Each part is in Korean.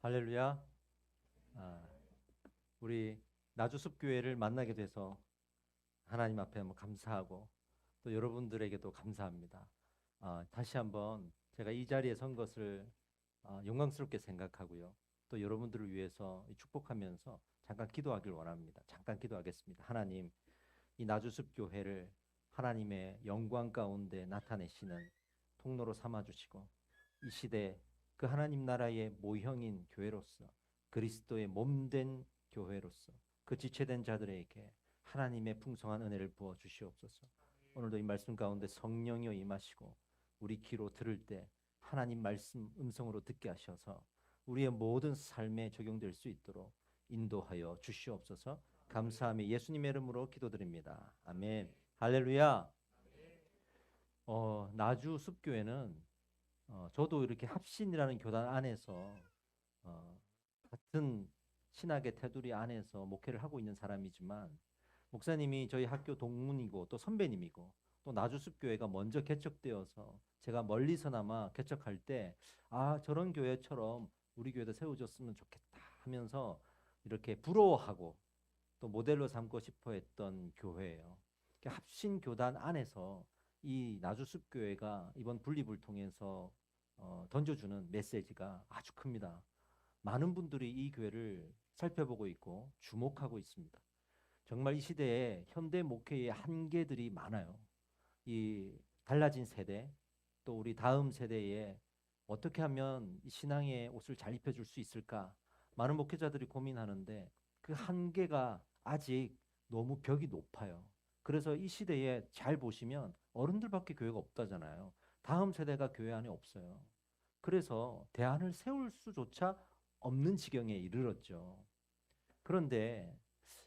할렐루야. 아, 우리 나주숲교회를 만나게 돼서 하나님 앞에 너무 감사하고 또 여러분들에게도 감사합니다. 다시 한번 제가 이 자리에 선 것을 영광스럽게 생각하고요. 또 여러분들을 위해서 축복하면서 잠깐 기도하길 원합니다. 잠깐 기도하겠습니다. 하나님, 이 나주숲교회를 하나님의 영광 가운데 나타내시는 통로로 삼아 주시고 이 시대 그 하나님 나라의 모형인 교회로서 그리스도의 몸된 교회로서 그 지체된 자들에게 하나님의 풍성한 은혜를 부어 주시옵소서. 오늘도 이 말씀 가운데 성령이여 임하시고 우리 귀로 들을 때 하나님 말씀 음성으로 듣게 하셔서 우리의 모든 삶에 적용될 수 있도록 인도하여 주시옵소서. 감사하며 예수님의 이름으로 기도드립니다. 아멘. 할렐루야. 나주 숲교회는 저도 이렇게 합신이라는 교단 안에서 어, 같은 신학의 테두리 안에서 목회를 하고 있는 사람이지만 목사님이 저희 학교 동문이고 또 선배님이고 또 나주숲교회가 먼저 개척되어서 제가 멀리서나마 개척할 때 저런 교회처럼 우리 교회도 세워졌으면 좋겠다 하면서 이렇게 부러워하고 또 모델로 삼고 싶어 했던 교회예요. 합신 교단 안에서 이 나주숲교회가 이번 분립을 통해서 던져주는 메시지가 아주 큽니다. 많은 분들이 이 교회를 살펴보고 있고 주목하고 있습니다. 정말 이 시대에 현대 목회의 한계들이 많아요. 이 달라진 세대, 또 우리 다음 세대에 어떻게 하면 이 신앙의 옷을 잘 입혀줄 수 있을까? 많은 목회자들이 고민하는데 그 한계가 아직 너무 벽이 높아요. 그래서 이 시대에 잘 보시면 어른들밖에 교회가 없다잖아요. 다음 세대가 교회 안에 없어요. 그래서 대안을 세울 수조차 없는 지경에 이르렀죠. 그런데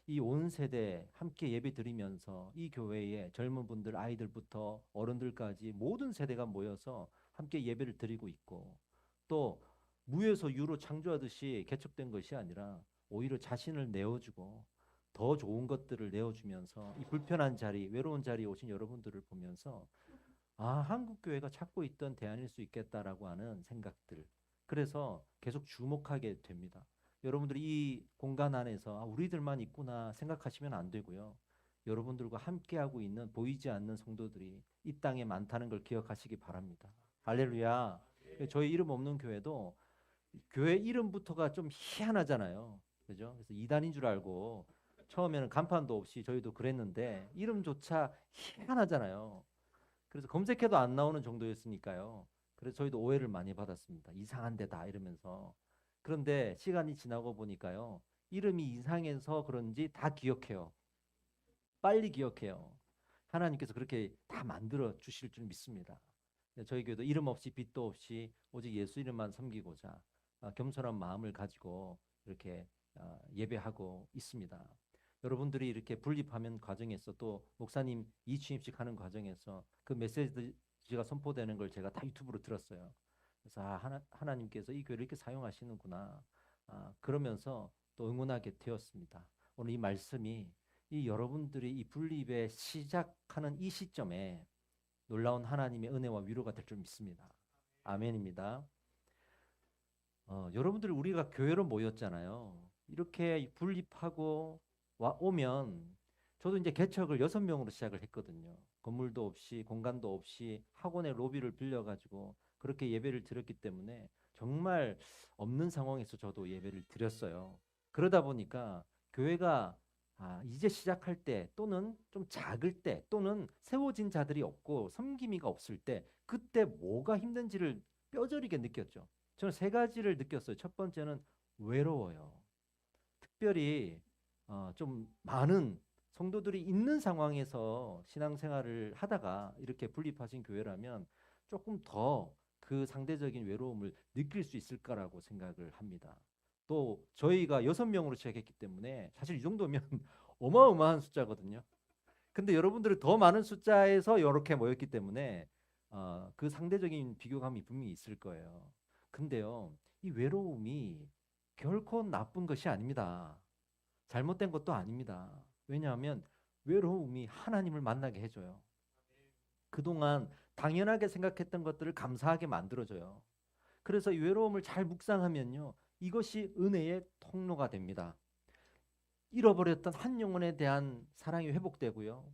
이 온 세대 함께 예배 드리면서 이 교회에 젊은 분들, 아이들부터 어른들까지 모든 세대가 모여서 함께 예배를 드리고 있고 또 무에서 유로 창조하듯이 개척된 것이 아니라 오히려 자신을 내어주고 더 좋은 것들을 내어주면서 이 불편한 자리, 외로운 자리에 오신 여러분들을 보면서 한국 교회가 찾고 있던 대안일 수 있겠다라고 하는 생각들. 그래서 계속 주목하게 됩니다. 여러분들이 이 공간 안에서 우리들만 있구나 생각하시면 안 되고요. 여러분들과 함께하고 있는 보이지 않는 성도들이 이 땅에 많다는 걸 기억하시기 바랍니다. 할렐루야. 저희 이름 없는 교회도 교회 이름부터가 좀 희한하잖아요. 그죠? 그래서 이단인 줄 알고 처음에는 간판도 없이 저희도 그랬는데 이름조차 희한하잖아요. 그래서 검색해도 안 나오는 정도였으니까요. 그래서 저희도 오해를 많이 받았습니다. 이상한 데다 이러면서. 그런데 시간이 지나고 보니까요. 이름이 이상해서 그런지 다 기억해요. 빨리 기억해요. 하나님께서 그렇게 다 만들어 주실 줄 믿습니다. 저희 교회도 이름 없이 빛도 없이 오직 예수 이름만 섬기고자 겸손한 마음을 가지고 이렇게 예배하고 있습니다. 여러분들이 이렇게 분립하면 과정에서 또 목사님 이취임식 하는 과정에서 그 메시지가 선포되는 걸 제가 다 유튜브로 들었어요. 그래서 하나님께서 이 교회를 이렇게 사용하시는구나. 그러면서 또 응원하게 되었습니다. 오늘 이 말씀이 이 여러분들이 이 분립에 시작하는 이 시점에 놀라운 하나님의 은혜와 위로가 될 줄 믿습니다. 아멘입니다. 여러분들 우리가 교회로 모였잖아요. 이렇게 분립하고 오면 저도 이제 개척을 6명으로 시작을 했거든요. 건물도 없이 공간도 없이 학원의 로비를 빌려가지고 그렇게 예배를 드렸기 때문에 정말 없는 상황에서 저도 예배를 드렸어요. 그러다 보니까 교회가 이제 시작할 때 또는 좀 작을 때 또는 세워진 자들이 없고 섬김이가 없을 때 그때 뭐가 힘든지를 뼈저리게 느꼈죠. 저는 세 가지를 느꼈어요. 첫 번째는 외로워요. 특별히 좀 많은 성도들이 있는 상황에서 신앙생활을 하다가 이렇게 분립하신 교회라면 조금 더 그 상대적인 외로움을 느낄 수 있을까라고 생각을 합니다. 또 저희가 6명으로 시작했기 때문에 사실 이 정도면 어마어마한 숫자거든요. 근데 여러분들은 더 많은 숫자에서 이렇게 모였기 때문에 그 상대적인 비교감이 분명히 있을 거예요. 근데요, 이 외로움이 결코 나쁜 것이 아닙니다. 잘못된 것도 아닙니다. 왜냐하면 외로움이 하나님을 만나게 해줘요. 그동안 당연하게 생각했던 것들을 감사하게 만들어줘요. 그래서 이 외로움을 잘 묵상하면요, 이것이 은혜의 통로가 됩니다. 잃어버렸던 한 영혼에 대한 사랑이 회복되고요.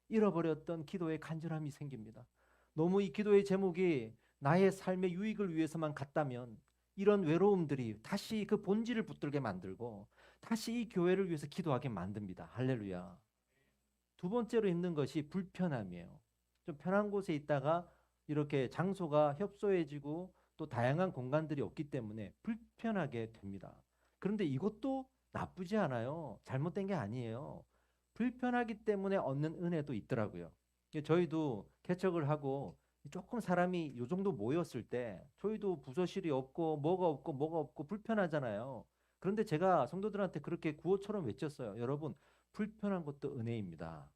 잃어버렸던 기도의 간절함이 생깁니다. 너무 이 기도의 제목이 나의 삶의 유익을 위해서만 갔다면 이런 외로움들이 다시 그 본질을 붙들게 만들고 다시 이 교회를 위해서 기도하게 만듭니다. 할렐루야. 두 번째로 힘든 것이 불편함이에요. 좀 편한 곳에 있다가 이렇게 장소가 협소해지고 또 다양한 공간들이 없기 때문에 불편하게 됩니다. 그런데 이것도 나쁘지 않아요. 잘못된 게 아니에요. 불편하기 때문에 얻는 은혜도 있더라고요. 저희도 개척을 하고 조금 사람이 요 정도 모였을 때 저희도 부서실이 없고 뭐가 없고 불편하잖아요. 그런데 제가 성도들한테 그렇게 구호처럼 외쳤어요. 여러분, 불편한 것도 은혜입니다.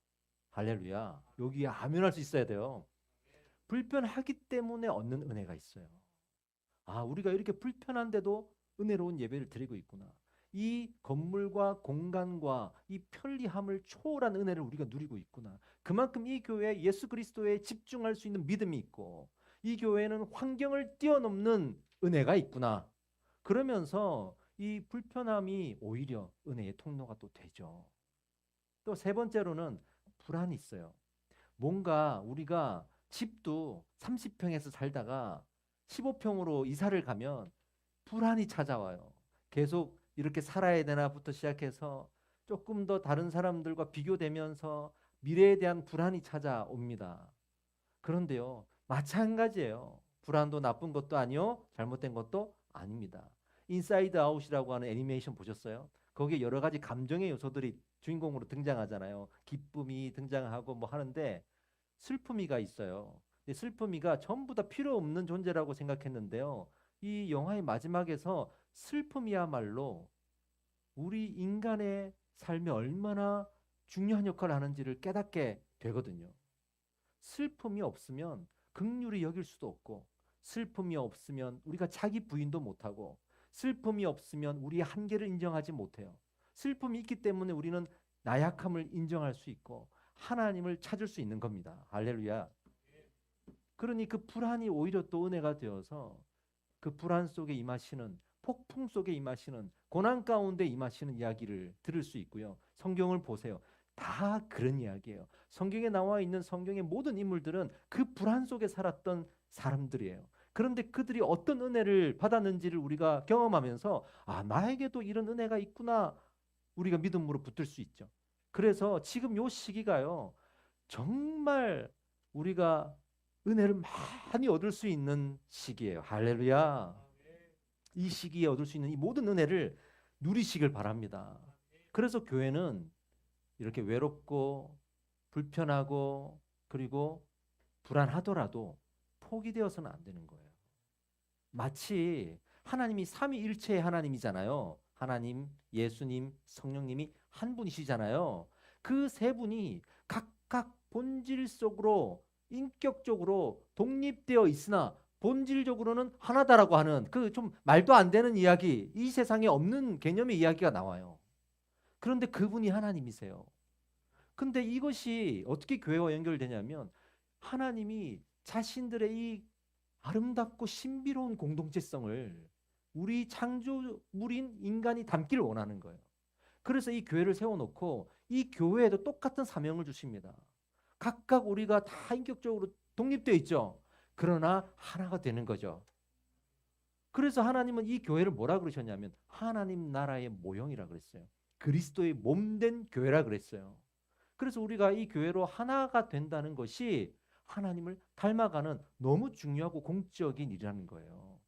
할렐루야. 여기에 아멘할 수 있어야 돼요. 불편하기 때문에 얻는 은혜가 있어요. 아, 우리가 이렇게 불편한데도 은혜로운 예배를 드리고 있구나. 이 건물과 공간과 이 편리함을 초월한 은혜를 우리가 누리고 있구나. 그만큼 이 교회에 예수 그리스도에 집중할 수 있는 믿음이 있고 이 교회는 환경을 뛰어넘는 은혜가 있구나. 그러면서 이 불편함이 오히려 은혜의 통로가 또 되죠. 또 세 번째로는 불안이 있어요. 뭔가 우리가 집도 30평에서 살다가 15평으로 이사를 가면 불안이 찾아와요. 계속 이렇게 살아야 되나부터 시작해서 조금 더 다른 사람들과 비교되면서 미래에 대한 불안이 찾아옵니다. 그런데요, 마찬가지예요. 불안도 나쁜 것도 아니요, 잘못된 것도 아닙니다. 인사이드 아웃이라고 하는 애니메이션 보셨어요? 거기에 여러 가지 감정의 요소들이 주인공으로 등장하잖아요. 기쁨이 등장하고 뭐 하는데 슬픔이가 있어요. 근데 슬픔이가 전부 다 필요 없는 존재라고 생각했는데요. 이 영화의 마지막에서 슬픔이야말로 우리 인간의 삶에 얼마나 중요한 역할을 하는지를 깨닫게 되거든요. 슬픔이 없으면 긍휼히 여길 수도 없고, 슬픔이 없으면 우리가 자기 부인도 못하고, 슬픔이 없으면 우리의 한계를 인정하지 못해요. 슬픔이 있기 때문에 우리는 나약함을 인정할 수 있고 하나님을 찾을 수 있는 겁니다. 할렐루야. 그러니 그 불안이 오히려 또 은혜가 되어서 그 불안 속에 임하시는, 폭풍 속에 임하시는, 고난 가운데 임하시는 이야기를 들을 수 있고요. 성경을 보세요. 다 그런 이야기예요. 성경에 나와 있는 성경의 모든 인물들은 그 불안 속에 살았던 사람들이에요. 그런데 그들이 어떤 은혜를 받았는지를 우리가 경험하면서 아, 나에게도 이런 은혜가 있구나. 우리가 믿음으로 붙들 수 있죠. 그래서 지금 요 시기가요. 정말 우리가 은혜를 많이 얻을 수 있는 시기예요. 할렐루야. 이 시기에 얻을 수 있는 이 모든 은혜를 누리시길 바랍니다. 그래서 교회는 이렇게 외롭고 불편하고 그리고 불안하더라도 포기되어서는 안 되는 거예요. 마치 하나님이 삼위일체의 하나님이잖아요. 하나님, 예수님, 성령님이 한 분이시잖아요. 그 세 분이 각각 본질 속으로 인격적으로 독립되어 있으나 본질적으로는 하나다라고 하는 그 좀 말도 안 되는 이야기, 이 세상에 없는 개념의 이야기가 나와요. 그런데 그분이 하나님이세요. 근데 이것이 어떻게 교회와 연결되냐면 하나님이 자신들의 이 아름답고 신비로운 공동체성을 우리 창조물인 인간이 담기를 원하는 거예요. 그래서 이 교회를 세워놓고 이 교회에도 똑같은 사명을 주십니다. 각각 우리가 다 인격적으로 독립되어 있죠. 그러나 하나가 되는 거죠. 그래서 하나님은 이 교회를 뭐라 그러셨냐면 하나님 나라의 모형이라 그랬어요. 그리스도의 몸된 교회라 그랬어요. 그래서 우리가 이 교회로 하나가 된다는 것이 하나님을 닮아가는 너무 중요하고 공적인 일이라는 거예요.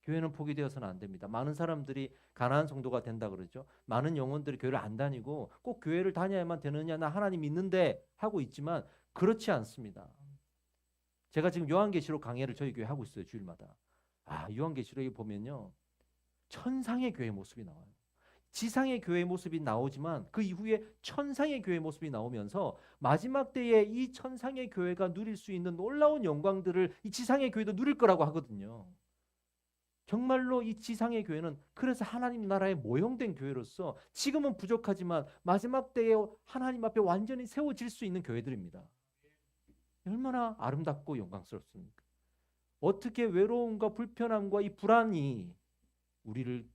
교회는 포기되어서는 안 됩니다. 많은 사람들이 가난한 성도가 된다 그러죠. 많은 영혼들이 교회를 안 다니고 꼭 교회를 다녀야만 되느냐, 나 하나님 있는데 하고 있지만 그렇지 않습니다. 제가 지금 요한계시록 강해를 저희 교회 하고 있어요. 주일마다. 아, 요한계시록에 보면요. 천상의 교회 모습이 나와요. 지상의 교회 모습이 나오지만 그 이후에 천상의 교회 모습이 나오면서 마지막 때에 이 천상의 교회가 누릴 수 있는 놀라운 영광들을 이 지상의 교회도 누릴 거라고 하거든요. 정말로 이 지상의 교회는 그래서 하나님 나라의 모형된 교회로서 지금은 부족하지만 마지막 때에 하나님 앞에 완전히 세워질 수 있는 교회들입니다. 얼마나 아름답고 영광스럽습니까? 어떻게 외로움과 불편함과 이 불안이 우리를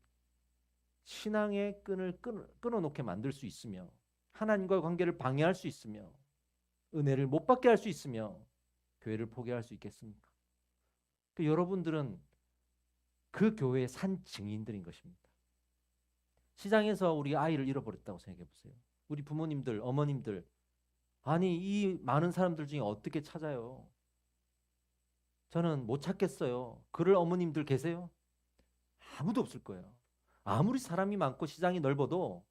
신앙의 끈을 끊어놓게 만들 수 있으며 하나님과의 관계를 방해할 수 있으며 은혜를 못 받게 할 수 있으며 교회를 포기할 수 있겠습니까? 여러분들은 그 교회의 산 증인들인 것입니다. 시장에서 우리 아이를 잃어버렸다고 생각해 보세요. 우리 부모님들, 어머님들, 아니 이 많은 사람들 중에 어떻게 찾아요? 저는 못 찾겠어요. 그럴 어머님들 계세요? 아무도 없을 거예요. 아무리 사람이 많고 시장이 넓어도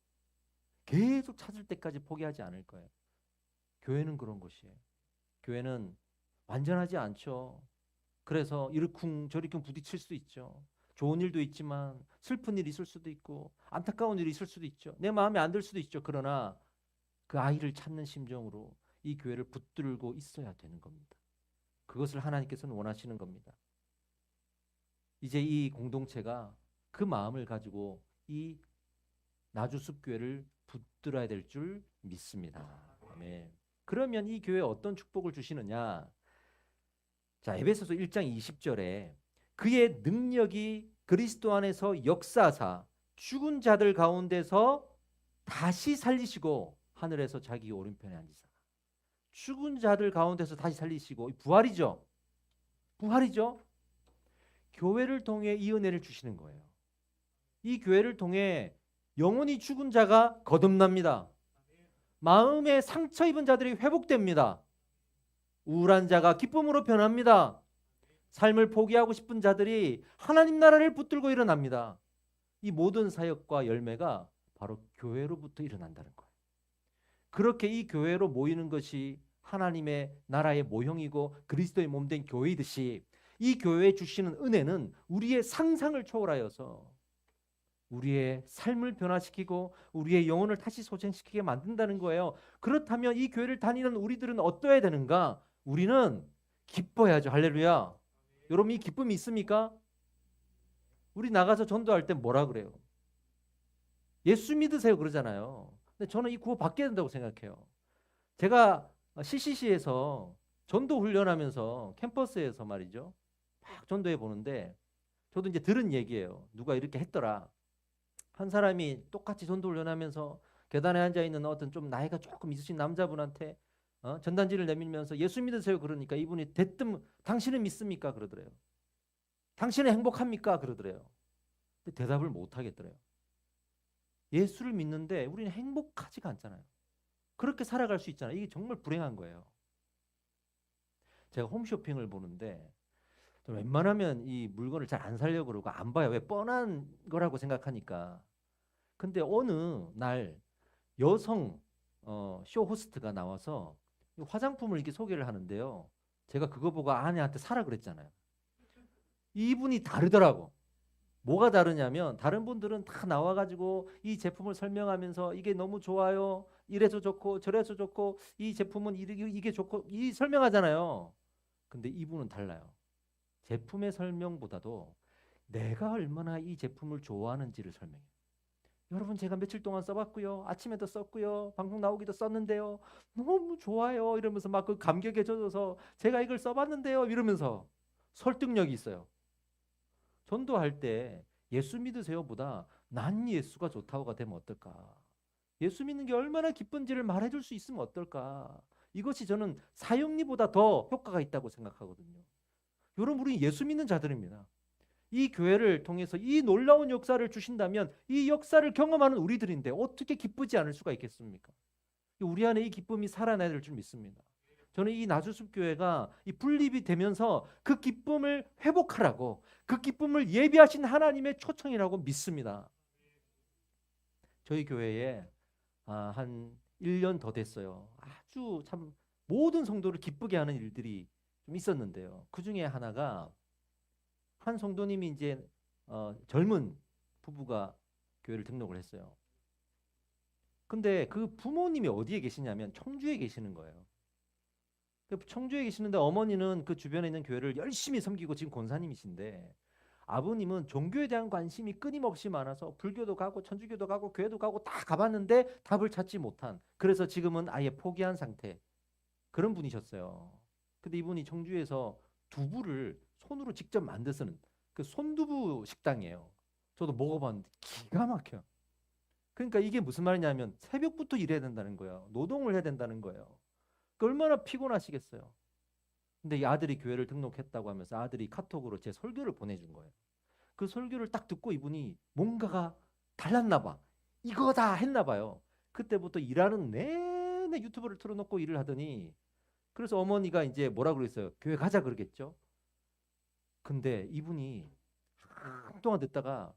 계속 찾을 때까지 포기하지 않을 거예요. 교회는 그런 곳이에요. 교회는 완전하지 않죠. 그래서 이러쿵 저리쿵 부딪힐 수도 있죠. 좋은 일도 있지만 슬픈 일이 있을 수도 있고 안타까운 일이 있을 수도 있죠. 내 마음에 안 들 수도 있죠. 그러나 그 아이를 찾는 심정으로 이 교회를 붙들고 있어야 되는 겁니다. 그것을 하나님께서는 원하시는 겁니다. 이제 이 공동체가 그 마음을 가지고 이 나주숲교회를 붙들어야 될 줄 믿습니다. 아멘. 그러면 이 교회에 어떤 축복을 주시느냐? 자, 에베소서 1장 20절에 그의 능력이 그리스도 안에서 역사하사 죽은 자들 가운데서 다시 살리시고 하늘에서 자기 오른편에 앉으사. 죽은 자들 가운데서 다시 살리시고 부활이죠. 부활이죠. 교회를 통해 이 은혜를 주시는 거예요. 이 교회를 통해 영원히 죽은 자가 거듭납니다. 마음에 상처 입은 자들이 회복됩니다. 우울한 자가 기쁨으로 변합니다. 삶을 포기하고 싶은 자들이 하나님 나라를 붙들고 일어납니다. 이 모든 사역과 열매가 바로 교회로부터 일어난다는 거예요. 그렇게 이 교회로 모이는 것이 하나님의 나라의 모형이고 그리스도의 몸된 교회이듯이 이 교회에 주시는 은혜는 우리의 상상을 초월하여서 우리의 삶을 변화시키고 우리의 영혼을 다시 소생시키게 만든다는 거예요. 그렇다면 이 교회를 다니는 우리들은 어떠해야 되는가? 우리는 기뻐야죠. 할렐루야. 여러분 이 기쁨이 있습니까? 우리 나가서 전도할 때 뭐라 그래요? 예수 믿으세요 그러잖아요. 근데 저는 이 구호 받게 된다고 생각해요. 제가 CCC에서 전도 훈련하면서 캠퍼스에서 말이죠. 막 전도해 보는데 저도 이제 들은 얘기예요. 누가 이렇게 했더라. 한 사람이 똑같이 전도 훈련하면서 계단에 앉아 있는 어떤 좀 나이가 조금 있으신 남자분한테 전단지를 내밀면서 예수 믿으세요 그러니까 이분이 대뜸 당신은 믿습니까 그러더래요. 당신은 행복합니까 그러더래요. 근데 대답을 못 하겠더래요. 예수를 믿는데 우리는 행복하지가 않잖아요. 그렇게 살아갈 수 있잖아요. 이게 정말 불행한 거예요. 제가 홈쇼핑을 보는데 웬만하면 이 물건을 잘 안 사려고 그러고 안 봐요. 왜? 뻔한 거라고 생각하니까. 근데 어느 날 여성 쇼 호스트가 나와서 화장품을 이렇게 소개를 하는데요. 제가 그거 보고 아내한테 사라 그랬잖아요. 이분이 다르더라고. 뭐가 다르냐면 다른 분들은 다 나와가지고 이 제품을 설명하면서 이게 너무 좋아요. 이래서 좋고 저래서 좋고 이 제품은 이게 좋고 이 설명하잖아요. 근데 이분은 달라요. 제품의 설명보다도 내가 얼마나 이 제품을 좋아하는지를 설명해요. 여러분 제가 며칠 동안 써봤고요. 아침에도 썼고요. 방송 나오기도 썼는데요. 너무 좋아요. 이러면서 막 그 감격에 젖어서 제가 이걸 써봤는데요. 이러면서 설득력이 있어요. 전도할 때 예수 믿으세요보다 난 예수가 좋다고가 되면 어떨까? 예수 믿는 게 얼마나 기쁜지를 말해줄 수 있으면 어떨까? 이것이 저는 사형리보다 더 효과가 있다고 생각하거든요. 여러분 우리 예수 믿는 자들입니다. 이 교회를 통해서 이 놀라운 역사를 주신다면 이 역사를 경험하는 우리들인데 어떻게 기쁘지 않을 수가 있겠습니까? 우리 안에 이 기쁨이 살아나야 될 줄 믿습니다. 저는 이 나주숲교회가 이 분립이 되면서 그 기쁨을 회복하라고 그 기쁨을 예비하신 하나님의 초청이라고 믿습니다. 저희 교회에 한 1년 더 됐어요. 아주 참 모든 성도를 기쁘게 하는 일들이 좀 있었는데요. 그 중에 하나가 한 성도님이 이제 젊은 부부가 교회를 등록을 했어요. 근데 그 부모님이 어디에 계시냐면 청주에 계시는 거예요. 청주에 계시는데 어머니는 그 주변에 있는 교회를 열심히 섬기고 지금 권사님이신데 아버님은 종교에 대한 관심이 끊임없이 많아서 불교도 가고 천주교도 가고 교회도 가고 다 가봤는데 답을 찾지 못한, 그래서 지금은 아예 포기한 상태, 그런 분이셨어요. 근데 이분이 청주에서 두부를 손으로 직접 만드는 그 손두부 식당이에요. 저도 먹어봤는데 기가 막혀요. 그러니까 이게 무슨 말이냐면 새벽부터 일해야 된다는 거예요. 노동을 해야 된다는 거예요. 그 얼마나 피곤하시겠어요. 근데 이 아들이 교회를 등록했다고 하면서 아들이 카톡으로 제 설교를 보내준 거예요. 그 설교를 딱 듣고 이분이 뭔가가 달랐나 봐. 이거다 했나 봐요. 그때부터 일하는 내내 유튜브를 틀어놓고 일을 하더니 그래서 어머니가 이제 뭐라 그랬어요. 교회 가자 그러겠죠. 근데 이분이 한동안 듣다가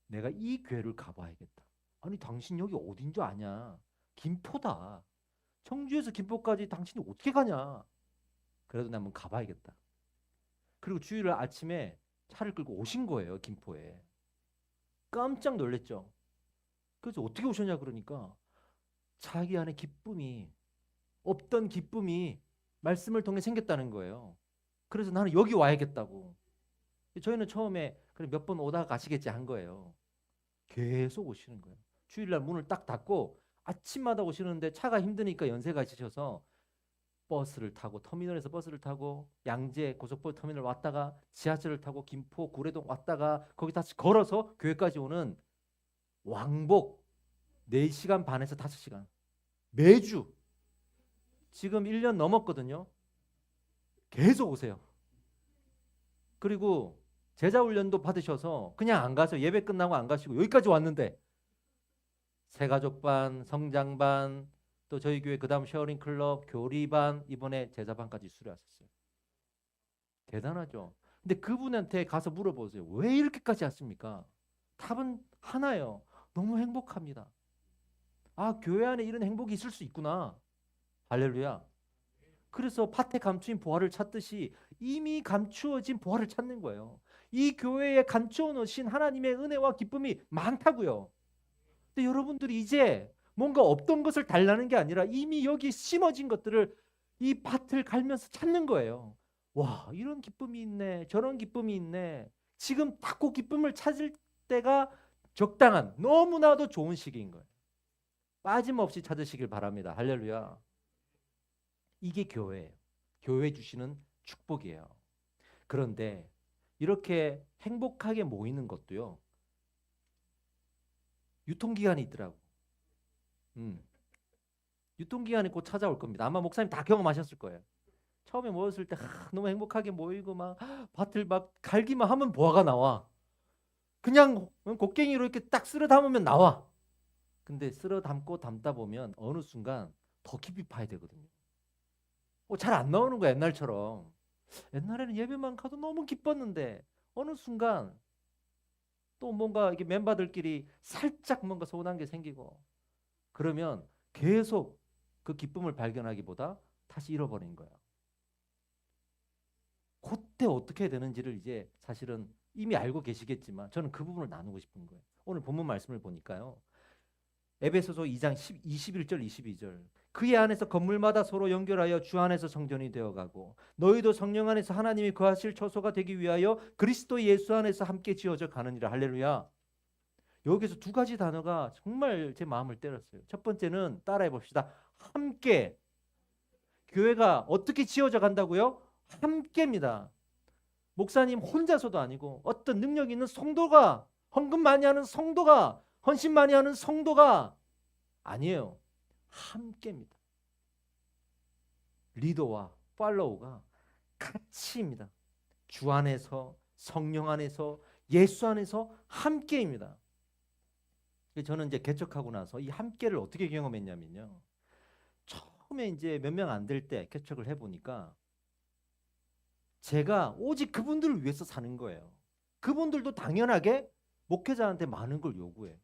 내가 이 교회를 가봐야겠다. 아니 당신 여기 어딘 줄 아냐. 김포다. 청주에서 김포까지 당신이 어떻게 가냐. 그래도 나 한번 가봐야겠다. 그리고 주일날 아침에 차를 끌고 오신 거예요. 김포에. 깜짝 놀랐죠. 그래서 어떻게 오셨냐 그러니까 자기 안에 기쁨이 없던 기쁨이 말씀을 통해 생겼다는 거예요. 그래서 나는 여기 와야겠다고. 저희는 처음에 그래 몇 번 오다가 가시겠지 한 거예요. 계속 오시는 거예요. 주일날 문을 딱 닫고 아침마다 오시는데 차가 힘드니까 연세가 있으셔서 버스를 타고 터미널에서 버스를 타고 양재 고속버스 터미널 왔다가 지하철을 타고 김포 구례동 왔다가 거기 다시 걸어서 교회까지 오는 왕복 4시간 반에서 5시간 매주 지금 1년 넘었거든요. 계속 오세요. 그리고 제자 훈련도 받으셔서 그냥 안 가서 예배 끝나고 안 가시고 여기까지 왔는데 새가족반, 성장반, 또 저희 교회 그다음 쉐어링 클럽, 교리반, 이번에 제자반까지 수료하셨어요. 대단하죠. 근데 그분한테 가서 물어보세요. 왜 이렇게까지 왔습니까? 답은 하나예요. 너무 행복합니다. 아, 교회 안에 이런 행복이 있을 수 있구나. 할렐루야. 그래서 밭에 감추인 보화를 찾듯이 이미 감추어진 보화를 찾는 거예요. 이 교회에 감추어 놓으신 하나님의 은혜와 기쁨이 많다고요. 근데 여러분들이 이제 뭔가 없던 것을 달라는 게 아니라 이미 여기 심어진 것들을 이 밭을 갈면서 찾는 거예요. 와, 이런 기쁨이 있네. 저런 기쁨이 있네. 지금 딱 그 기쁨을 찾을 때가 적당한 너무나도 좋은 시기인 거예요. 빠짐없이 찾으시길 바랍니다. 할렐루야. 이게 교회예요. 교회 주시는 축복이에요. 그런데 이렇게 행복하게 모이는 것도요. 유통기한이 있더라고. 유통기한이 곧 찾아올 겁니다. 아마 목사님 다 경험하셨을 거예요. 처음에 모였을 때 너무 행복하게 모이고 막 밭을 막 갈기만 하면 보화가 나와. 그냥 곡괭이로 이렇게 딱 쓸어 담으면 나와. 근데 쓸어 담고 담다 보면 어느 순간 더 깊이 파야 되거든요. 잘 안 나오는 거야 옛날처럼. 옛날에는 예배만 가도 너무 기뻤는데 어느 순간 또 뭔가 이게 멤버들끼리 살짝 뭔가 서운한 게 생기고 그러면 계속 그 기쁨을 발견하기보다 다시 잃어버린 거야. 그때 어떻게 해야 되는지를 이제 사실은 이미 알고 계시겠지만 저는 그 부분을 나누고 싶은 거예요. 오늘 본문 말씀을 보니까요. 에베소서 2장 21절 22절 그의 안에서 건물마다 서로 연결하여 주 안에서 성전이 되어가고 너희도 성령 안에서 하나님이 거하실 처소가 되기 위하여 그리스도 예수 안에서 함께 지어져 가느니라. 할렐루야. 여기서 두 가지 단어가 정말 제 마음을 때렸어요. 첫 번째는 따라해 봅시다. 함께. 교회가 어떻게 지어져 간다고요? 함께입니다. 목사님 혼자서도 아니고 어떤 능력 있는 성도가 헌금 많이 하는 성도가 헌신 많이 하는 성도가 아니에요. 함께입니다. 리더와 팔로우가 같이입니다. 주 안에서 성령 안에서 예수 안에서 함께입니다. 저는 이제 개척하고 나서 이 함께를 어떻게 경험했냐면요. 처음에 이제 몇 명 안 될 때 개척을 해보니까 제가 오직 그분들을 위해서 사는 거예요. 그분들도 당연하게 목회자한테 많은 걸 요구해.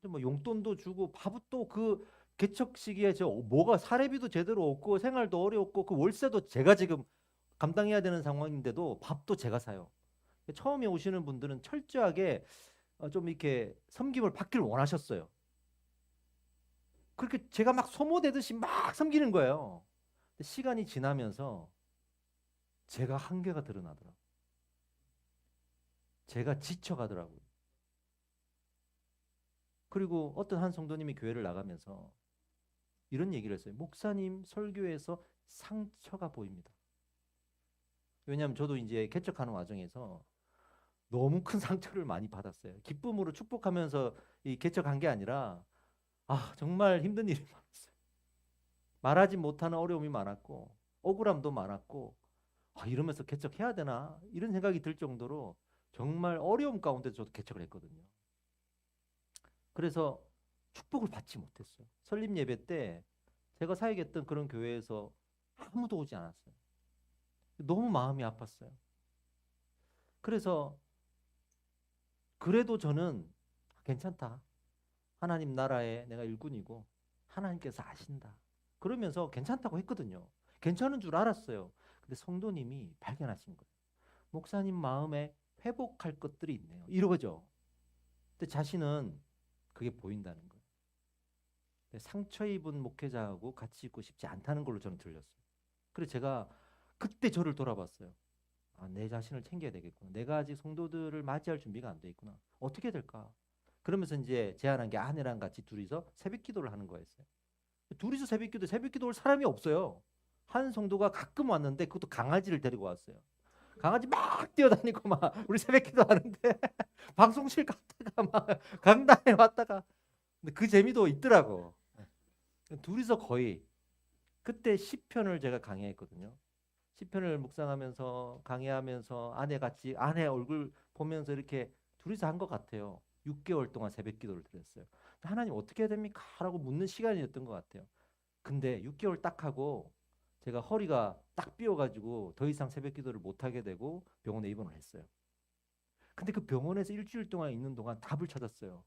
뭐 용돈도 주고 밥도 그 개척 시기에 저 뭐가 사례비도 제대로 없고 생활도 어렵고 그 월세도 제가 지금 감당해야 되는 상황인데도 밥도 제가 사요. 처음에 오시는 분들은 철저하게 좀 이렇게 섬김을 받기를 원하셨어요. 그렇게 제가 막 소모되듯이 막 섬기는 거예요. 시간이 지나면서 제가 한계가 드러나더라고요. 제가 지쳐가더라고요. 그리고 어떤 한 성도님이 교회를 나가면서 이런 얘기를 했어요. 목사님 설교에서 상처가 보입니다. 왜냐하면 저도 이제 개척하는 과정에서 너무 큰 상처를 많이 받았어요. 기쁨으로 축복하면서 이 개척한 게 아니라 정말 힘든 일이 많았어요. 말하지 못하는 어려움이 많았고 억울함도 많았고 이러면서 개척해야 되나 이런 생각이 들 정도로 정말 어려움 가운데 저도 개척을 했거든요. 그래서 축복을 받지 못했어요. 설립 예배 때 제가 사역했던 그런 교회에서 아무도 오지 않았어요. 너무 마음이 아팠어요. 그래서 그래도 저는 괜찮다. 하나님 나라에 내가 일꾼이고 하나님께서 아신다. 그러면서 괜찮다고 했거든요. 괜찮은 줄 알았어요. 근데 성도님이 발견하신 거예요. 목사님 마음에 회복할 것들이 있네요. 이러죠. 근데 자신은 그게 보인다는 거예요. 상처 입은 목회자하고 같이 있고 싶지 않다는 걸로 저는 들렸어요. 그래서 제가 그때 저를 돌아봤어요. 내 자신을 챙겨야 되겠구나. 내가 아직 성도들을 맞이할 준비가 안 돼 있구나. 어떻게 될까? 그러면서 이제 제안한 게 아내랑 같이 둘이서 새벽 기도를 하는 거였어요. 둘이서 새벽 기도 올 사람이 없어요. 한 성도가 가끔 왔는데 그것도 강아지를 데리고 왔어요. 강아지 막 뛰어다니고 막 우리 새벽 기도 하는데 방송실 갔다가 막 강단에 왔다가 근데 그 재미도 있더라고. 둘이서 거의 그때 시편을 제가 강의했거든요. 시편을 묵상하면서 강의하면서 아내 얼굴 보면서 이렇게 둘이서 한 것 같아요. 6개월 동안 새벽 기도를 드렸어요. 하나님 어떻게 해야 됩니까? 라고 묻는 시간이었던 것 같아요. 근데 6개월 딱 하고 제가 허리가 딱 삐어가지고 더 이상 새벽 기도를 못 하게 되고 병원에 입원을 했어요. 근데 그 병원에서 일주일 동안 있는 동안 답을 찾았어요.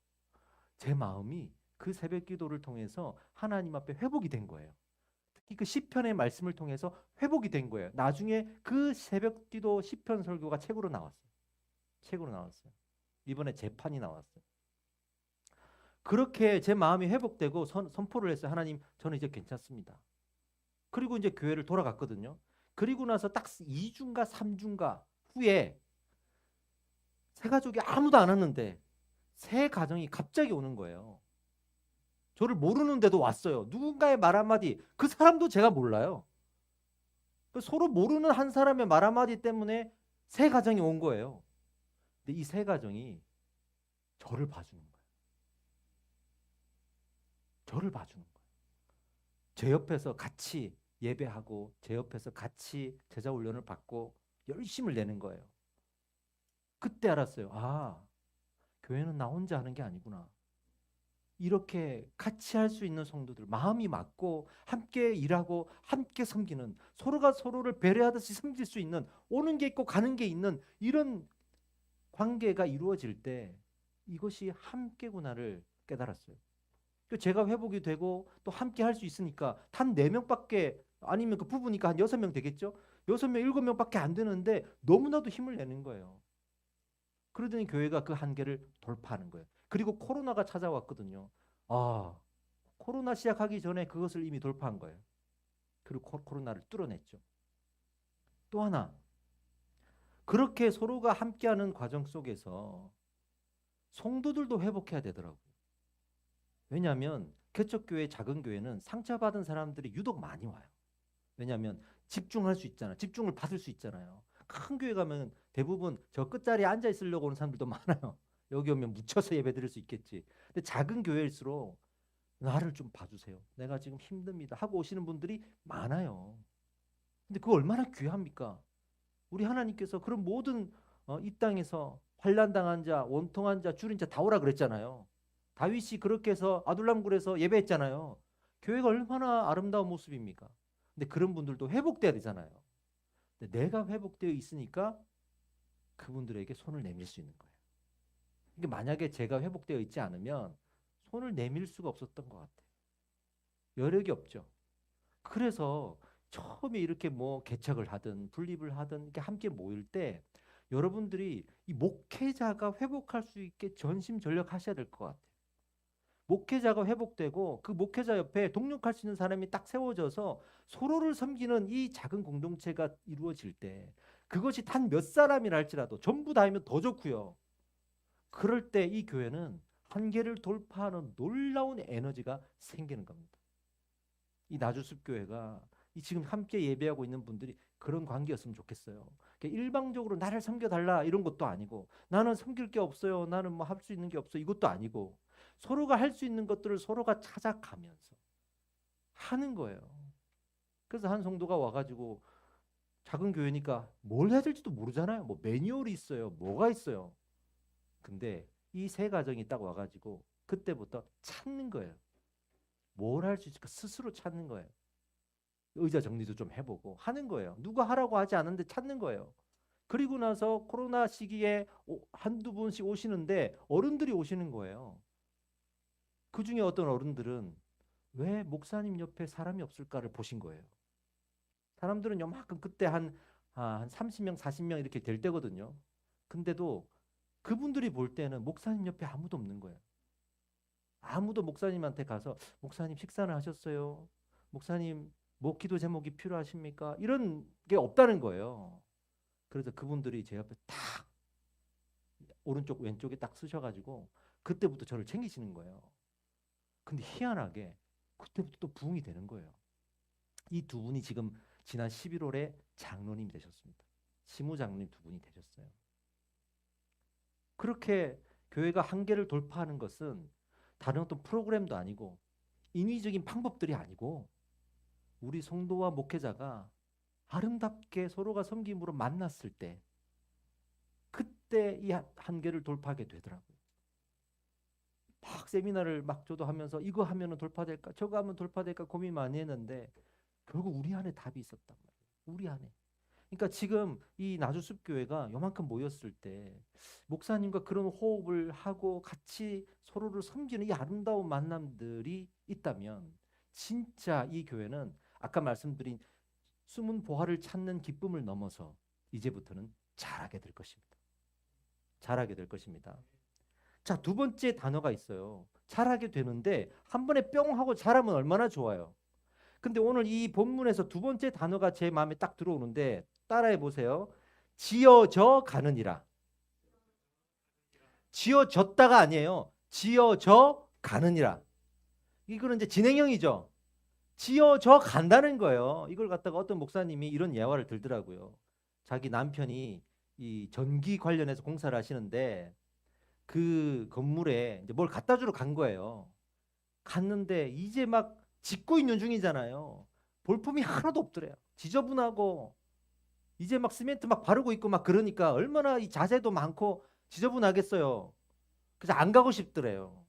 제 마음이 그 새벽 기도를 통해서 하나님 앞에 회복이 된 거예요. 특히 그 시편의 말씀을 통해서 회복이 된 거예요. 나중에 그 새벽 기도 시편 설교가 책으로 나왔어요. 책으로 나왔어요. 이번에 재판이 나왔어요. 그렇게 제 마음이 회복되고 선포를 했어요. 하나님, 저는 이제 괜찮습니다. 그리고 이제 교회를 돌아갔거든요. 그리고 나서 딱 2주인가 3주인가 후에 새 가족이 아무도 안 왔는데 새 가정이 갑자기 오는 거예요. 저를 모르는데도 왔어요. 누군가의 말 한마디, 그 사람도 제가 몰라요. 서로 모르는 한 사람의 말 한마디 때문에 새 가정이 온 거예요. 근데 이 새 가정이 저를 봐주는 거예요. 저를 봐주는 거예요. 제 옆에서 같이 예배하고 제 옆에서 같이 제자 훈련을 받고 열심을 내는 거예요. 그때 알았어요. 교회는 나 혼자 하는 게 아니구나. 이렇게 같이 할 수 있는 성도들, 마음이 맞고 함께 일하고 함께 섬기는 서로가 서로를 배려하듯이 섬길 수 있는 오는 게 있고 가는 게 있는 이런 관계가 이루어질 때 이것이 함께구나를 깨달았어요. 제가 회복이 되고 또 함께 할 수 있으니까 단 4명밖에 아니면 그 부부니까 한 6명 되겠죠? 6명, 7명밖에 안 되는데 너무나도 힘을 내는 거예요. 그러더니 교회가 그 한계를 돌파하는 거예요. 그리고 코로나가 찾아왔거든요. 코로나 시작하기 전에 그것을 이미 돌파한 거예요. 그리고 코로나를 뚫어냈죠. 또 하나, 그렇게 서로가 함께하는 과정 속에서 성도들도 회복해야 되더라고요. 왜냐하면 개척교회, 작은 교회는 상처받은 사람들이 유독 많이 와요. 왜냐하면 집중할 수 있잖아요. 집중을 받을 수 있잖아요. 큰 교회 가면 대부분 저 끝자리에 앉아 있으려고 오는 사람들도 많아요. 여기 오면 묻혀서 예배 드릴 수 있겠지. 근데 작은 교회일수록 나를 좀 봐주세요. 내가 지금 힘듭니다. 하고 오시는 분들이 많아요. 근데 그거 얼마나 귀합니까? 우리 하나님께서 그런 모든 이 땅에서 환난당한 자, 원통한 자, 줄인 자 다 오라 그랬잖아요. 다윗이 그렇게 해서 아둘람굴에서 예배했잖아요. 교회가 얼마나 아름다운 모습입니까? 근데 그런 분들도 회복돼야 되잖아요. 근데 내가 회복되어 있으니까 그분들에게 손을 내밀 수 있는 거예요. 이게 만약에 제가 회복되어 있지 않으면 손을 내밀 수가 없었던 것 같아요. 여력이 없죠. 그래서 처음에 이렇게 뭐 개척을 하든 분립을 하든 이렇게 함께 모일 때 여러분들이 이 목회자가 회복할 수 있게 전심전력하셔야 될 것 같아요. 목회자가 회복되고 그 목회자 옆에 동력할 수 있는 사람이 딱 세워져서 서로를 섬기는 이 작은 공동체가 이루어질 때 그것이 단 몇 사람이라 할지라도 전부 다이면 더 좋고요. 그럴 때 이 교회는 한계를 돌파하는 놀라운 에너지가 생기는 겁니다. 이 나주숲 교회가 이 지금 함께 예배하고 있는 분들이 그런 관계였으면 좋겠어요. 일방적으로 나를 섬겨달라 이런 것도 아니고, 나는 섬길 게 없어요, 나는 뭐 할 수 있는 게 없어, 이것도 아니고, 서로가 할 수 있는 것들을 서로가 찾아가면서 하는 거예요. 그래서 한 성도가 와가지고, 작은 교회니까 뭘 해야 될지도 모르잖아요. 뭐 매뉴얼이 있어요, 뭐가 있어요. 근데 이 세 가정이 딱 와가지고 그때부터 찾는 거예요. 뭘 할 수 있을까 스스로 찾는 거예요. 의자 정리도 좀 해보고 하는 거예요. 누가 하라고 하지 않는데 찾는 거예요. 그리고 나서 코로나 시기에 한두 분씩 오시는데 어른들이 오시는 거예요. 그 중에 어떤 어른들은 왜 목사님 옆에 사람이 없을까를 보신 거예요. 사람들은 요만큼 그때 한 30명, 40명 이렇게 될 때거든요. 근데도 그분들이 볼 때는 목사님 옆에 아무도 없는 거예요. 아무도 목사님한테 가서 목사님 식사는 하셨어요? 목사님 뭐 기도 제목이 필요하십니까? 이런 게 없다는 거예요. 그래서 그분들이 제 옆에 딱 오른쪽 왼쪽에 딱 쓰셔가지고 그때부터 저를 챙기시는 거예요. 근데 희한하게 그때부터 또 부흥이 되는 거예요. 이 두 분이 지금 지난 11월에 장로님 되셨습니다. 시무장로님 두 분이 되셨어요. 그렇게 교회가 한계를 돌파하는 것은 다른 어떤 프로그램도 아니고 인위적인 방법들이 아니고 우리 성도와 목회자가 아름답게 서로가 섬김으로 만났을 때 그때 이 한계를 돌파하게 되더라고요. 막 세미나를 막 저도 하면서 이거 하면은 돌파될까 저거 하면 돌파될까 고민 많이 했는데 결국 우리 안에 답이 있었단 말이에요. 우리 안에. 그러니까 지금 이 나주숲교회가 요만큼 모였을 때 목사님과 그런 호흡을 하고 같이 서로를 섬기는 이 아름다운 만남들이 있다면 진짜 이 교회는 아까 말씀드린 숨은 보화를 찾는 기쁨을 넘어서 이제부터는 잘하게 될 것입니다. 잘하게 될 것입니다. 자, 두 번째 단어가 있어요. 잘하게 되는데 한 번에 뿅 하고 잘하면 얼마나 좋아요. 근데 오늘 이 본문에서 두 번째 단어가 제 마음에 딱 들어오는데 따라해 보세요. 지어져 가느니라. 지어졌다가 아니에요. 지어져 가느니라. 이거는 이제 진행형이죠. 지어져 간다는 거예요. 이걸 갖다가 어떤 목사님이 이런 예화를 들더라고요. 자기 남편이 이 전기 관련해서 공사를 하시는데 그 건물에 이제 뭘 갖다 주러 간 거예요. 갔는데 이제 막 짓고 있는 중이잖아요. 볼품이 하나도 없더래요. 지저분하고 이제 막 시멘트 막 바르고 있고 막 그러니까 얼마나 이 자재도 많고 지저분하겠어요. 그래서 안 가고 싶더래요.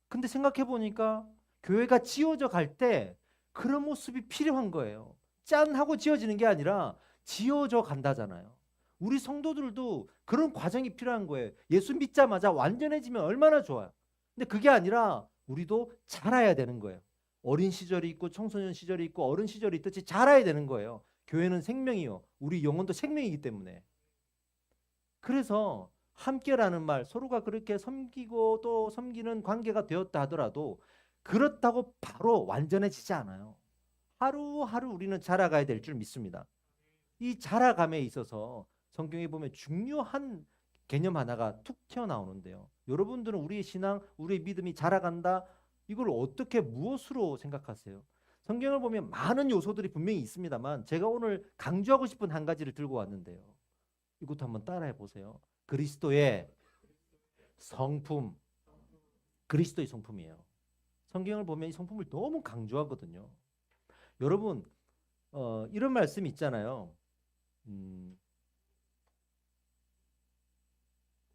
근데 생각해 보니까 교회가 지어져 갈 때 그런 모습이 필요한 거예요. 짠 하고 지어지는 게 아니라 지어져 간다잖아요. 우리 성도들도 그런 과정이 필요한 거예요. 예수 믿자마자 완전해지면 얼마나 좋아요. 근데 그게 아니라 우리도 자라야 되는 거예요. 어린 시절이 있고 청소년 시절이 있고 어른 시절이 있듯이 자라야 되는 거예요. 교회는 생명이요. 우리 영혼도 생명이기 때문에. 그래서 함께라는 말, 서로가 그렇게 섬기고 또 섬기는 관계가 되었다 하더라도 그렇다고 바로 완전해지지 않아요. 하루하루 우리는 자라가야 될 줄 믿습니다. 이 자라감에 있어서 성경에 보면 중요한 개념 하나가 툭 튀어나오는데요. 여러분들은 우리의 신앙, 우리의 믿음이 자라간다. 이걸 어떻게 무엇으로 생각하세요? 성경을 보면 많은 요소들이 분명히 있습니다만 제가 오늘 강조하고 싶은 한 가지를 들고 왔는데요. 이것도 한번 따라해 보세요. 그리스도의 성품. 그리스도의 성품이에요. 성경을 보면 이 성품을 너무 강조하거든요. 여러분 이런 말씀이 있잖아요.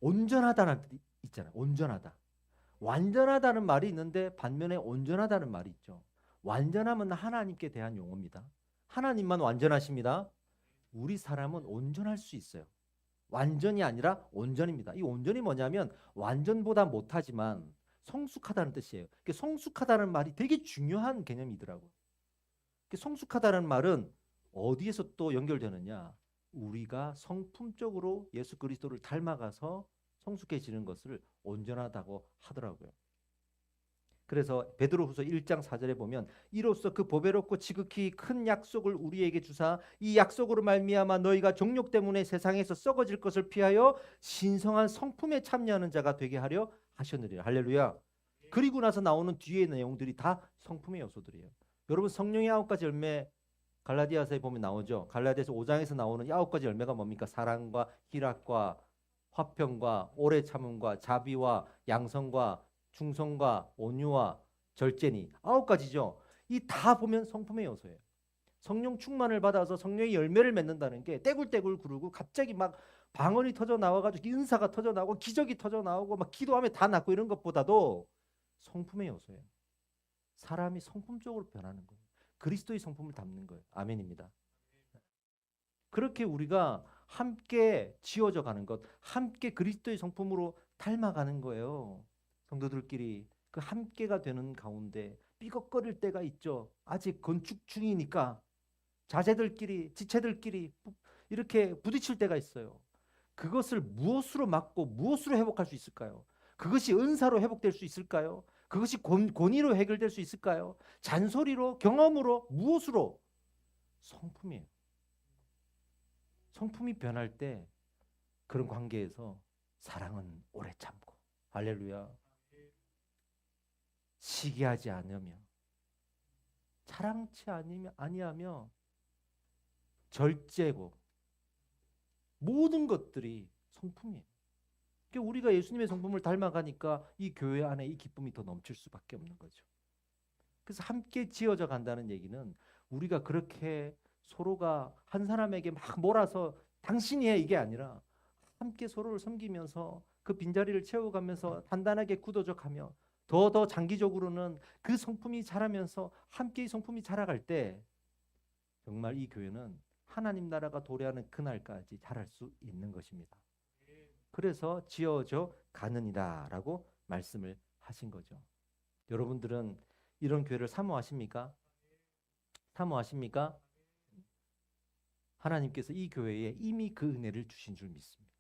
온전하다는 뜻이 있잖아요. 온전하다. 완전하다는 말이 있는데 반면에 온전하다는 말이 있죠. 완전함은 하나님께 대한 용어입니다. 하나님만 완전하십니다. 우리 사람은 온전할 수 있어요. 완전이 아니라 온전입니다. 이 온전이 뭐냐면 완전보다 못하지만 성숙하다는 뜻이에요. 성숙하다는 말이 되게 중요한 개념이더라고요. 성숙하다는 말은 어디에서 또 연결되느냐? 우리가 성품적으로 예수 그리스도를 닮아가서 성숙해지는 것을 온전하다고 하더라고요. 그래서 베드로후서 1장 4절에 보면 이로써 그 보배롭고 지극히 큰 약속을 우리에게 주사 이 약속으로 말미암아 너희가 정욕 때문에 세상에서 썩어질 것을 피하여 신성한 성품에 참여하는 자가 되게 하려 하셨느니라. 할렐루야. 그리고 나서 나오는 뒤에 내용들이 다 성품의 요소들이에요. 여러분 성령의 9가지 열매 갈라디아서에 보면 나오죠. 갈라디아서 5장에서 나오는 9가지 열매가 뭡니까? 사랑과 희락과 화평과 오래 참음과 자비와 양성과 충성과 온유와 절제니 9가지죠. 이 다 보면 성품의 요소예요. 성령 충만을 받아서 성령의 열매를 맺는다는 게 떼굴떼굴 구르고 갑자기 막 방언이 터져 나와가지고 은사가 터져 나오고 기적이 터져 나오고 막 기도하면 다 낫고 이런 것보다도 성품의 요소예요. 사람이 성품적으로 변하는 거예요. 그리스도의 성품을 담는 거예요. 아멘입니다. 그렇게 우리가 함께 지어져 가는 것, 함께 그리스도의 성품으로 닮아가는 거예요. 성도들끼리 그 함께가 되는 가운데 삐걱거릴 때가 있죠. 아직 건축 중이니까 자제들끼리, 지체들끼리 이렇게 부딪힐 때가 있어요. 그것을 무엇으로 막고 무엇으로 회복할 수 있을까요? 그것이 은사로 회복될 수 있을까요? 그것이 권위로 해결될 수 있을까요? 잔소리로, 경험으로, 무엇으로? 성품이에요. 성품이 변할 때 그런 관계에서 사랑은 오래 참고, 할렐루야. 시기하지 않으며, 차랑치 아니하며 절제고, 모든 것들이 성품이에요. 그러니까 우리가 예수님의 성품을 닮아가니까 이 교회 안에 이 기쁨이 더 넘칠 수밖에 없는 거죠. 그래서 함께 지어져 간다는 얘기는 우리가 그렇게 서로가 한 사람에게 막 몰아서 당신이 해 이게 아니라 함께 서로를 섬기면서 그 빈자리를 채워가면서 단단하게 굳어져 가며 더 장기적으로는 그 성품이 자라면서 함께 이 성품이 자라갈 때 정말 이 교회는 하나님 나라가 도래하는 그날까지 자랄 수 있는 것입니다. 그래서 지어져 가느니라라고 말씀을 하신 거죠. 여러분들은 이런 교회를 사모하십니까? 사모하십니까? 하나님께서 이 교회에 이미 그 은혜를 주신 줄 믿습니다.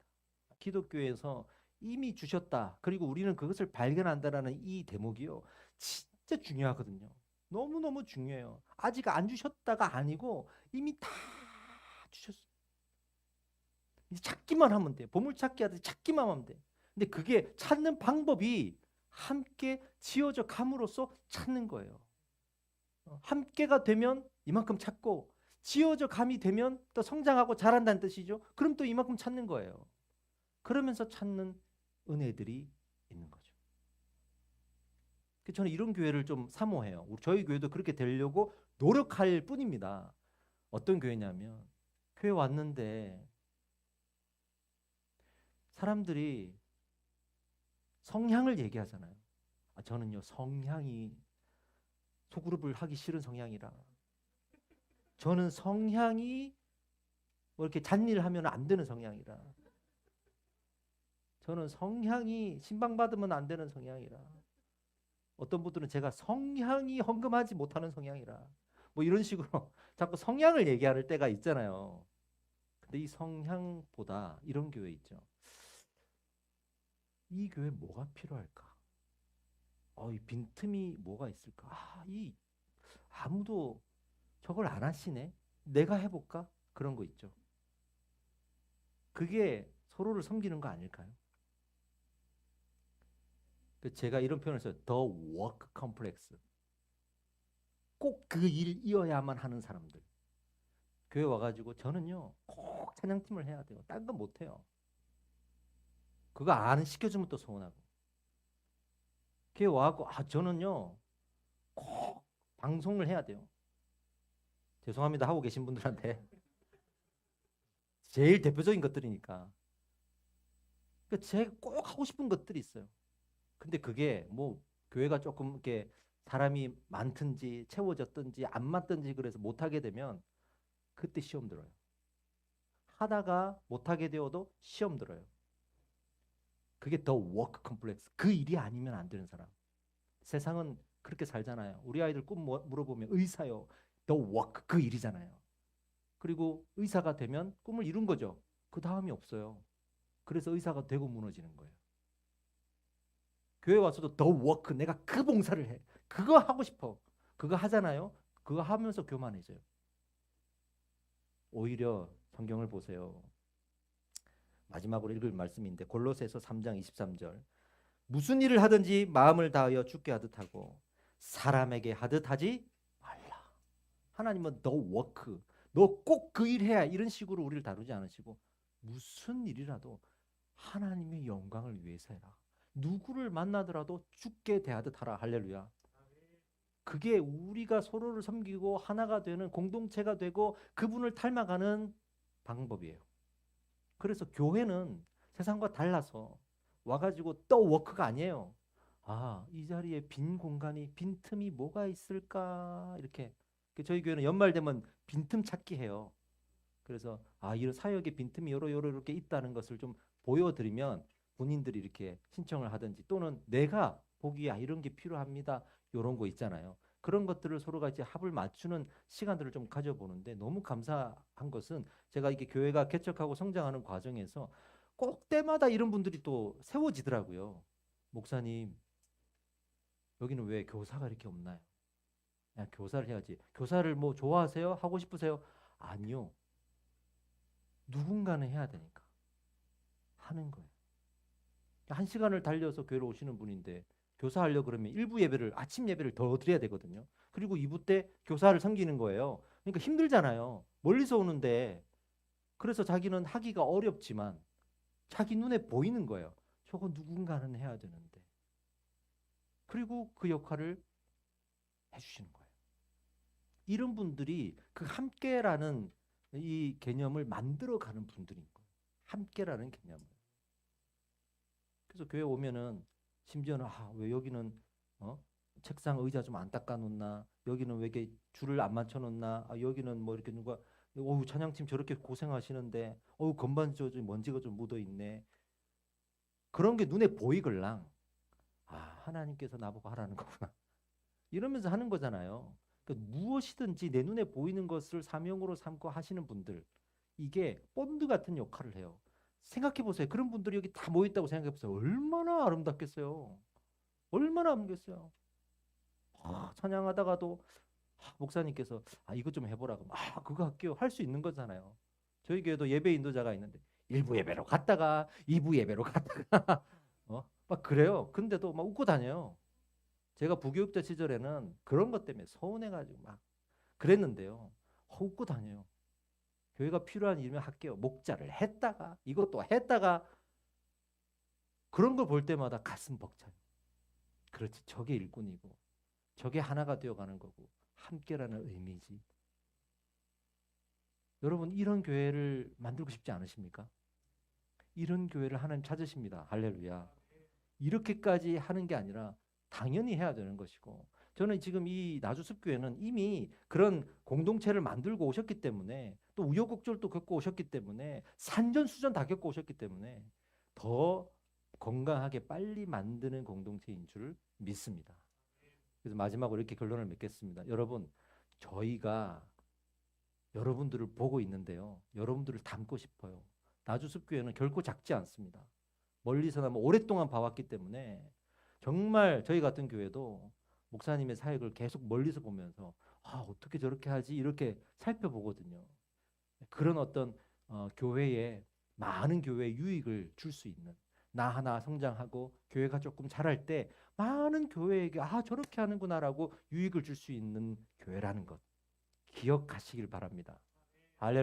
기독교에서 이미 주셨다. 그리고 우리는 그것을 발견한다라는 이 대목이요. 진짜 중요하거든요. 너무너무 중요해요. 아직 안 주셨다가 아니고 이미 다 주셨어요. 이제 찾기만 하면 돼. 보물찾기 하듯이 찾기만 하면 돼. 근데 그게 찾는 방법이 함께 지어져 감으로써 찾는 거예요. 함께가 되면 이만큼 찾고 지어져 감이 되면 또 성장하고 자란다는 뜻이죠. 그럼 또 이만큼 찾는 거예요. 그러면서 찾는 은혜들이 있는 거죠. 저는 이런 교회를 좀 사모해요. 저희 교회도 그렇게 되려고 노력할 뿐입니다. 어떤 교회냐면 교회 왔는데 사람들이 성향을 얘기하잖아요. 저는요 성향이 소그룹을 하기 싫은 성향이라 저는 성향이 뭐 이렇게 잔일을 하면 안 되는 성향이라 저는 성향이 신방받으면 안 되는 성향이라 어떤 분들은 제가 성향이 헌금하지 못하는 성향이라 뭐 이런 식으로 자꾸 성향을 얘기할 때가 있잖아요. 근데 이 성향보다 이런 교회 있죠. 이 교회 뭐가 필요할까? 이 빈틈이 뭐가 있을까? 아무도 저걸 안 하시네. 내가 해볼까? 그런 거 있죠. 그게 서로를 섬기는 거 아닐까요? 제가 이런 표현을 써요. The work complex. 꼭 그 일이어야만 하는 사람들. 교회 와가지고 저는요 꼭 찬양팀을 해야 돼요. 딴 건 못해요. 그거 안 시켜주면 또 서운하고. 교회 와갖고 저는요 꼭 방송을 해야 돼요. 죄송합니다 하고 계신 분들한테 제일 대표적인 것들이니까. 그러니까 제가 꼭 하고 싶은 것들이 있어요. 근데 그게 뭐 교회가 조금 이렇게 사람이 많든지 채워졌든지 안 맞든지 그래서 못하게 되면 그때 시험 들어요. 하다가 못하게 되어도 시험 들어요. 그게 더 워크 컴플렉스. 그 일이 아니면 안 되는 사람. 세상은 그렇게 살잖아요. 우리 아이들 꿈 물어보면 의사요. 더 워크 그 일이잖아요. 그리고 의사가 되면 꿈을 이룬 거죠. 그 다음이 없어요. 그래서 의사가 되고 무너지는 거예요. 교회 와서도 더 워크 내가 그 봉사를 해. 그거 하고 싶어. 그거 하잖아요. 그거 하면서 교만해져요. 오히려 성경을 보세요. 마지막으로 읽을 말씀인데 골로새서 3장 23절. 무슨 일을 하든지 마음을 다하여 주께 하듯 하고 사람에게 하듯 하지 말라. 하나님은 너 워크, 너 꼭 그 일 해야 이런 식으로 우리를 다루지 않으시고 무슨 일이라도 하나님의 영광을 위해서 해라. 누구를 만나더라도 죽게 대하듯 하라. 할렐루야. 그게 우리가 서로를 섬기고 하나가 되는 공동체가 되고 그분을 닮아가는 방법이에요. 그래서 교회는 세상과 달라서 와가지고 또 워크가 아니에요. 아, 이 자리에 빈 공간이, 빈 틈이 뭐가 있을까? 이렇게. 저희 교회는 연말 되면 빈틈 찾기 해요. 그래서 이런 사역에 빈틈이 요러 이렇게 있다는 것을 좀 보여드리면 본인들이 이렇게 신청을 하든지 또는 내가 보기에 이런 게 필요합니다. 이런 거 있잖아요. 그런 것들을 서로가 이제 합을 맞추는 시간들을 좀 가져보는데 너무 감사한 것은 제가 이게 교회가 개척하고 성장하는 과정에서 꼭 때마다 이런 분들이 또 세워지더라고요. 목사님, 여기는 왜 교사가 이렇게 없나요? 야, 교사를 해야지. 교사를 뭐 좋아하세요? 하고 싶으세요? 아니요. 누군가는 해야 되니까 하는 거예요. 한 시간을 달려서 교회로 오시는 분인데 교사하려 그러면 1부 예배를 아침 예배를 더 드려야 되거든요. 그리고 2부 때 교사를 섬기는 거예요. 그러니까 힘들잖아요. 멀리서 오는데 그래서 자기는 하기가 어렵지만 자기 눈에 보이는 거예요. 저거 누군가는 해야 되는데. 그리고 그 역할을 해주시는 거예요. 이런 분들이 그 함께라는 이 개념을 만들어가는 분들인 거예요. 함께라는 개념을. 그래서 교회 오면은 심지어는 왜 여기는 책상 의자 좀 안 닦아 놓나, 여기는 왜 이렇게 줄을 안 맞춰 놓나, 여기는 뭐 이렇게 누가 찬양팀 저렇게 고생하시는데 건반 저 먼지가 좀 묻어 있네. 그런 게 눈에 보이걸랑 하나님께서 나보고 하라는 거구나. 이러면서 하는 거잖아요. 그러니까 무엇이든지 내 눈에 보이는 것을 사명으로 삼고 하시는 분들, 이게 본드 같은 역할을 해요. 생각해 보세요. 그런 분들이 여기 다 모여 있다고 생각해 보세요. 얼마나 아름답겠어요. 얼마나 아름답겠어요. 찬양하다가도 목사님께서 이거 좀 해보라 그러면 그거 할게요. 할 수 있는 거잖아요. 저희 교회도 예배 인도자가 있는데 1부 예배로 갔다가 2부 예배로 갔다가 막 그래요. 근데도 막 웃고 다녀요. 제가 부교육자 시절에는 그런 것 때문에 서운해가지고 막 그랬는데요. 웃고 다녀요. 교회가 필요한 일이면 할게요. 목자를 했다가 이것도 했다가 그런 걸 볼 때마다 가슴 벅차요. 그렇지. 저게 일꾼이고 저게 하나가 되어가는 거고 함께라는 의미지. 여러분 이런 교회를 만들고 싶지 않으십니까? 이런 교회를 하나님 찾으십니다. 할렐루야. 이렇게까지 하는 게 아니라 당연히 해야 되는 것이고 저는 지금 이 나주숲교회는 이미 그런 공동체를 만들고 오셨기 때문에 또 우여곡절도 겪고 오셨기 때문에 산전수전 다 겪고 오셨기 때문에 더 건강하게 빨리 만드는 공동체인 줄 믿습니다. 그래서 마지막으로 이렇게 결론을 맺겠습니다. 여러분, 저희가 여러분들을 보고 있는데요. 여러분들을 닮고 싶어요. 나주숲교회는 결코 작지 않습니다. 멀리서나마 오랫동안 봐왔기 때문에 정말 저희 같은 교회도 목사님의 사역을 계속 멀리서 보면서 어떻게 저렇게 하지 이렇게 살펴보거든요. 그런 어떤 교회에 많은 교회에 유익을 줄 수 있는 나 하나 성장하고 교회가 조금 자랄 때 많은 교회에게 저렇게 하는구나라고 유익을 줄 수 있는 교회라는 것 기억하시길 바랍니다. 할렐루야.